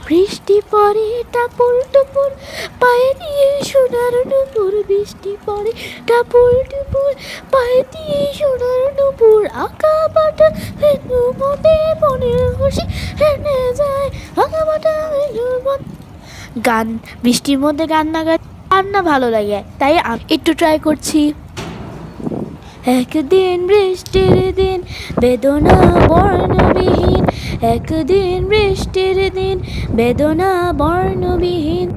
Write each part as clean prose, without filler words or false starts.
বৃষ্টি পড়ে টাপুর টুপুর, পায়ে দিয়ে সোনার নুপুর। বৃষ্টি পড়ে টাপুর টুপুর, পায়ে দিয়ে সোনার নুপুর। আঁকা বাটা ভেনু মতে মনের খুশি হেনে যায়। আঁকা বাটা ভেনু গান, বৃষ্টির মধ্যে গান না গান না ভালো লাগে, তাই আমি একটু ট্রাই করছি। একদিন বৃষ্টির দিন, বেদনা বর্ণবিহীন। একদিন বৃষ্টির দিন, বেদনা বর্ণবিহীন।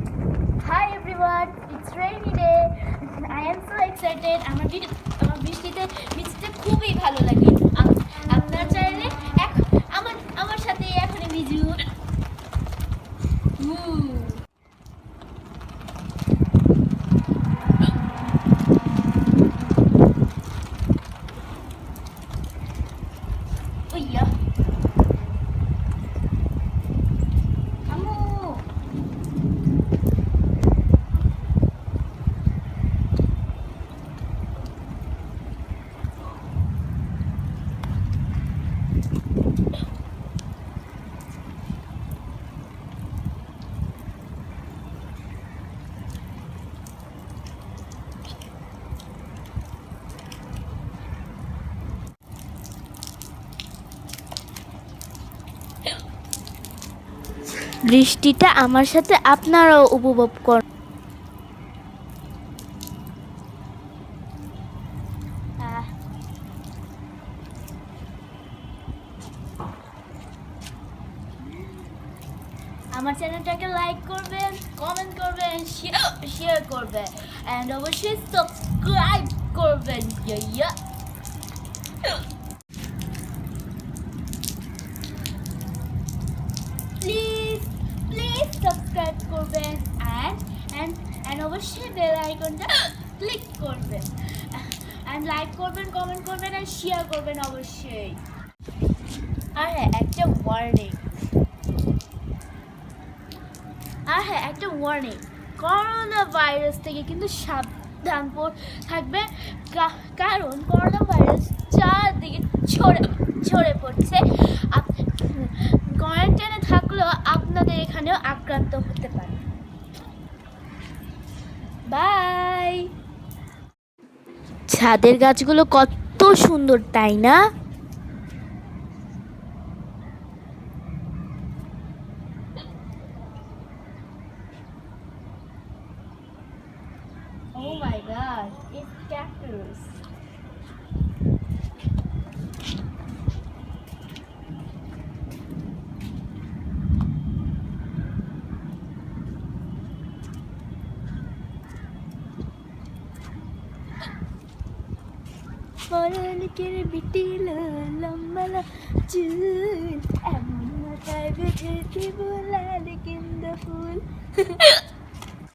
Hi everyone, it's rainy day. I am so excited. আমার বৃষ্টিতে ভিজতে খুবই ভালো লাগে। আপনার চাইলে আমার সাথে এখনই ভিজুন। Iya. Kamu. বৃষ্টিটা আমার সাথে আপনারাও উপভোগ করুন। আমার চ্যানেলটাকে লাইক করবেন, কমেন্ট করবেন, শেয়ার করবেন, এন্ড অবশ্যই সাবস্ক্রাইব করবেন। প্লিজ সাবস্ক্রাইব করবেন এন্ড অবশ্যই বেল আইকনটা ক্লিক করবেন, এন্ড লাইক করবেন, কমেন্ট করবেন, আর শেয়ার করবেন অবশ্যই। আর হ্যাঁ, একটা ওয়ার্নিং, করোনা ভাইরাস থেকে কিন্তু সাবধান থাকবে, কারণ করোনা ভাইরাস চারদিকে ছড়ে পড়ছে। কোয়ারেন্টাইনে থাকলেও আপনাদের এখানেও আক্রান্ত হতে পারে। বাই। ছাদের গাছগুলো কত সুন্দর, তাই না? Oh my God, it's cactus. পরালিকের বিটিল লম্বালা চুল, এমন মাথায় বেঁধেছি বোলাল গেন্দা ফুল।